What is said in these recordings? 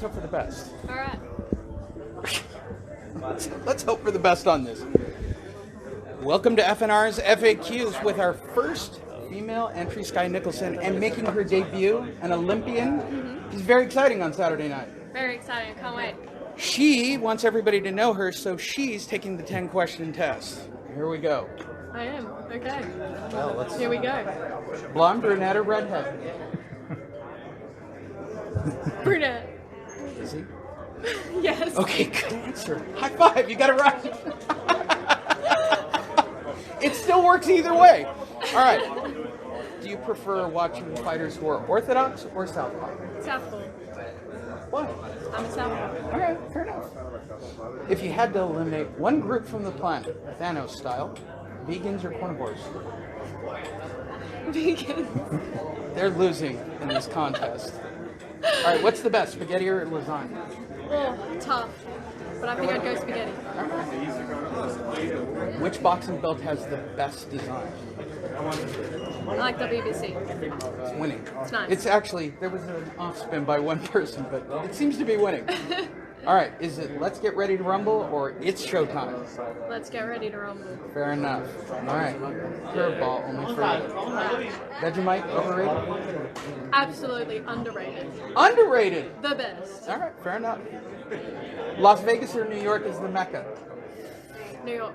let's hope for the best. All right. Let's hope for the best on this. Welcome to FNR's FAQs with our first female entry, Skye Nicolson, and making her debut, an Olympian. It's very exciting on Saturday night. Very exciting. Can't wait. She wants everybody to know her, so she's taking the 10-question test. Here we go. I am. Okay. Well, Here we go. Blonde, brunette, or redhead? Brunette. Is he? Yes. Okay, good answer. High five, you got it right. It still works either way. All right. Do you prefer watching fighters who are orthodox or southpaw? Southpaw. What? I'm a southpaw. All right, fair enough. If you had to eliminate one group from the planet, Thanos style, vegans or carnivores? Vegan. They're losing in this contest. All right, what's the best, spaghetti or lasagna? Oh, tough. But I think I'd go spaghetti. Which boxing belt has the best design? I like WBC. It's winning. It's nice. It's actually, there was an off spin by one person, but it seems to be winning. All right, is it let's get ready to rumble or it's showtime? Let's get ready to rumble. Fair enough. All right, curveball only for Vegemite, overrated? Absolutely underrated. Underrated! The best. All right, fair enough. Las Vegas or New York is the Mecca? New York.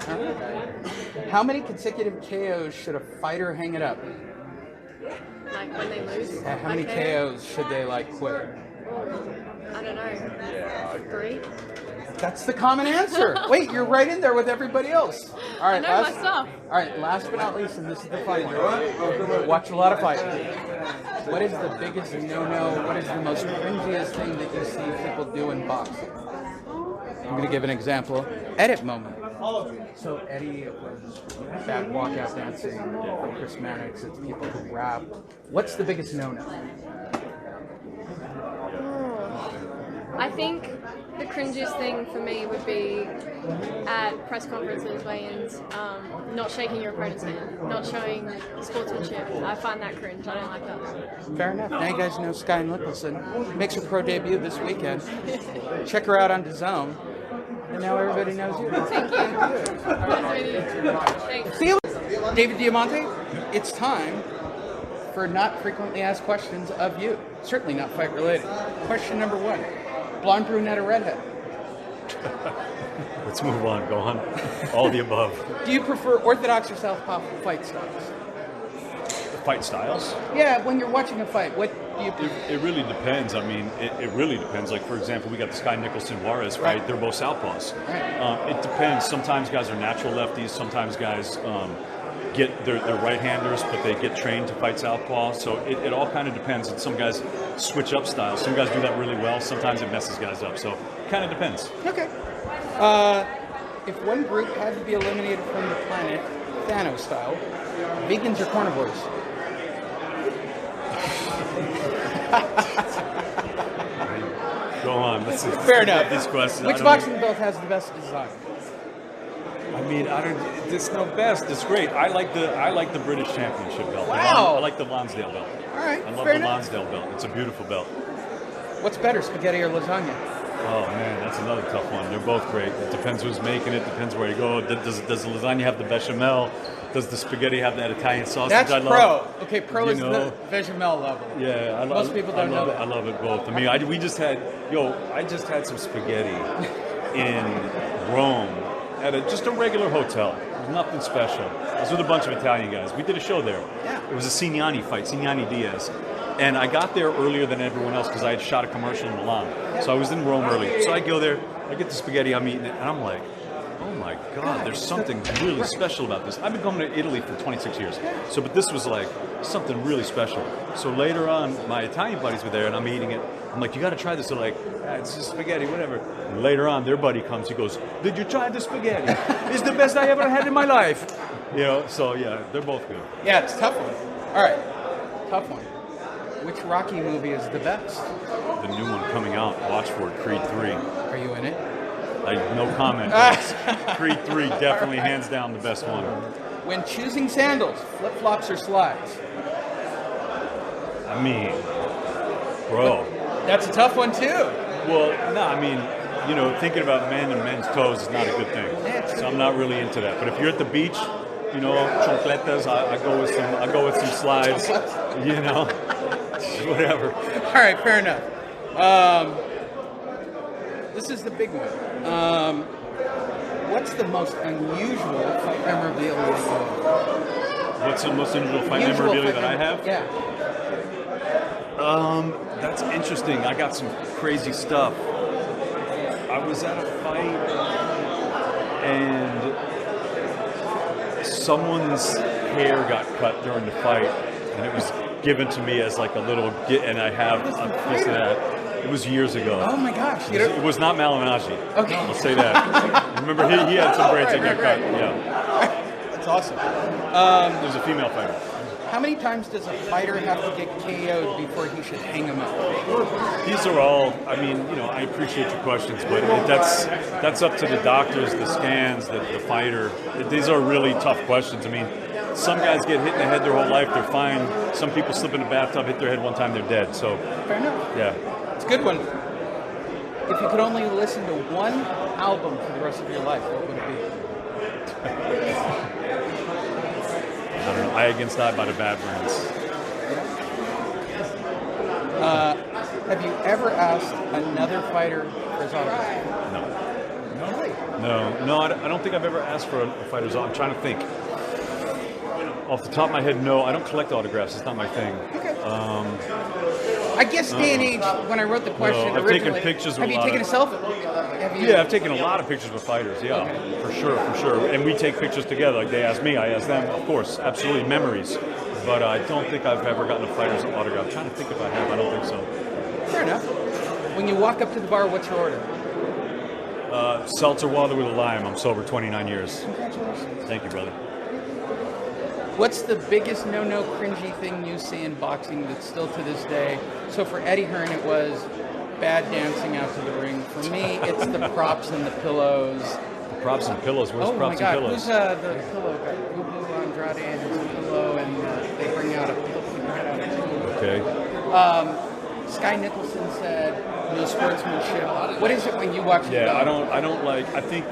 All right. How many consecutive KOs should a fighter hang it up? Like when they lose. How many KOs should they quit? I don't know. 3? That's the common answer. Wait, you're right in there with everybody else. All right, I know my stuff. All right, last but not least, and this is the fun one. Watch a lot of fighting. What is the biggest no-no? What is the most cringiest thing that you see people do in boxing? I'm going to give an example. Edit moment. So Eddie was bad walkout dancing from Chris Mannix. It's people who rap. What's the biggest no-no? I think the cringiest thing for me would be at press conferences, weigh-ins, not shaking your opponent's hand, not showing sportsmanship. I find that cringe. I don't like that. Fair enough. Now you guys know Skye Nicolson makes her pro debut this weekend. Check her out on DAZN. And now everybody knows you. Thank you. Nice meeting you. Thanks. See you. David Diamante, it's time for not frequently asked questions of you. Certainly not fight related. Question number 1. Blonde, brunette, or redhead? Let's move on. Go on. All the above. Do you prefer orthodox or southpaw fight styles? Fight styles? Yeah, when you're watching a fight, what do you prefer? It really depends. I mean, it really depends. Like, for example, we got the Skye Nicolson-Juarez fight. Right. They're both southpaws. Right. It depends. Sometimes guys are natural lefties. Sometimes guys get they're right-handers, but they get trained to fight southpaw. So it all kind of depends. And some guys switch up styles. Some guys do that really well. Sometimes it messes guys up. So it kind of depends. Okay. If one group had to be eliminated from the planet, Thanos style, vegans or carnivores? Go on. Let's Fair enough. These questions. Which boxing belt has the best design? I mean, it's no best. It's great. I like the British Championship belt. Wow. I like the Lonsdale belt. All right, I love fair the enough. Lonsdale belt. It's a beautiful belt. What's better, spaghetti or lasagna? Oh man, that's another tough one. They're both great. It depends who's making it. Depends where you go. Does the lasagna have the bechamel? Does the spaghetti have that Italian sausage? That's I love? pro. Okay, pro is the bechamel level. Yeah, Most people don't know that. I love it both. I mean, I just had some spaghetti in Rome at just a regular hotel. It was nothing special. I was with a bunch of Italian guys. We did a show there. Yeah. It was a Signani fight, Signani Diaz. And I got there earlier than everyone else because I had shot a commercial in Milan. So I was in Rome early. So I go there, I get the spaghetti, I'm eating it, and I'm like, oh my God, there's something really special about this. I've been coming to Italy for 26 years. But this was like something really special. So later on, my Italian buddies were there and I'm eating it. I'm like, you got to try this. They're like, it's just spaghetti, whatever. And later on, their buddy comes, he goes, did you try the spaghetti? It's the best I ever had in my life. So yeah, they're both good. Yeah, it's a tough one. All right, tough one. Which Rocky movie is the best? The new one coming out, watch for it, Creed 3. Are you in it? No comment. Creed 3, definitely hands down the best one. When choosing sandals, flip-flops or slides? I mean, Bro. That's a tough one too. Well, no, I mean, you know, thinking about men and men's toes is not a good thing. So I'm not really into that. But if you're at the beach, you know, chancletas, I go with some slides, you know, whatever. All right, fair enough. This is the big one. What's the most unusual fight memorabilia you have? What's the most unusual fight memorabilia that I have? Yeah. That's interesting. I got some crazy stuff. I was at a fight and someone's hair got cut during the fight, and it was given to me as like a little gift, and I have this and that. It was years ago. Oh my gosh. It was not Malignaggi. Okay. I'll say that. Remember, he had some braids that got cut. Yeah. That's awesome. There's a female fighter. How many times does a fighter have to get KO'd before he should hang him up? These are all, I mean, you know, I appreciate your questions, but that's up to the doctors, the scans, the fighter. These are really tough questions. I mean, some guys get hit in the head their whole life, they're fine. Some people slip in a bathtub, hit their head one time, they're dead. So, Fair enough. yeah. It's a good one. If you could only listen to one album for the rest of your life, what would it be? I don't know. Eye Against Eye by the Bad Brains. Have you ever asked another fighter for his autograph? No. No way. No, I don't think I've ever asked for a fighter's autograph. I'm trying to think. Off the top of my head, no. I don't collect autographs. It's not my thing. Okay. I guess day and age, when I wrote the question I've originally, taken pictures with have you a lot taken a of- selfie? Have you? Yeah, I've taken a lot of pictures with fighters. Yeah, Okay. for sure. And we take pictures together. Like they ask me, I ask them. Of course, absolutely memories. But I don't think I've ever gotten a fighter's autograph. I'm trying to think if I have. I don't think so. Fair enough. When you walk up to the bar, what's your order? Seltzer water with a lime. I'm sober 29 years. Congratulations. Thank you, brother. What's the biggest no cringy thing you see in boxing that's still to this day? So for Eddie Hearn, it was bad dancing out to the ring. For me, it's the props and the pillows. Props and pillows. Where's Oh my props God, and pillows? who's the pillow guy? Bubu Andrade and his pillow, and they bring out a pillow. Okay. Skye Nicolson said no sportsmanship. What is it when you watch? Yeah, the I don't like. I think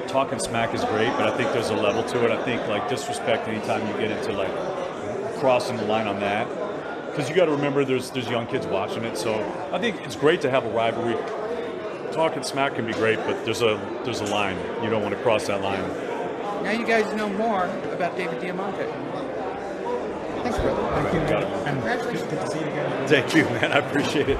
talking smack is great, but I think there's a level to it. I think like disrespect anytime you get into like crossing the line on that, because you got to remember there's young kids watching it. So I think it's great to have a rivalry. Talking smack can be great, but there's a line. You don't want to cross that line. Now you guys know more about David Diamante. Thanks, brother. Got it. Congratulations. Thank you, man. I appreciate it.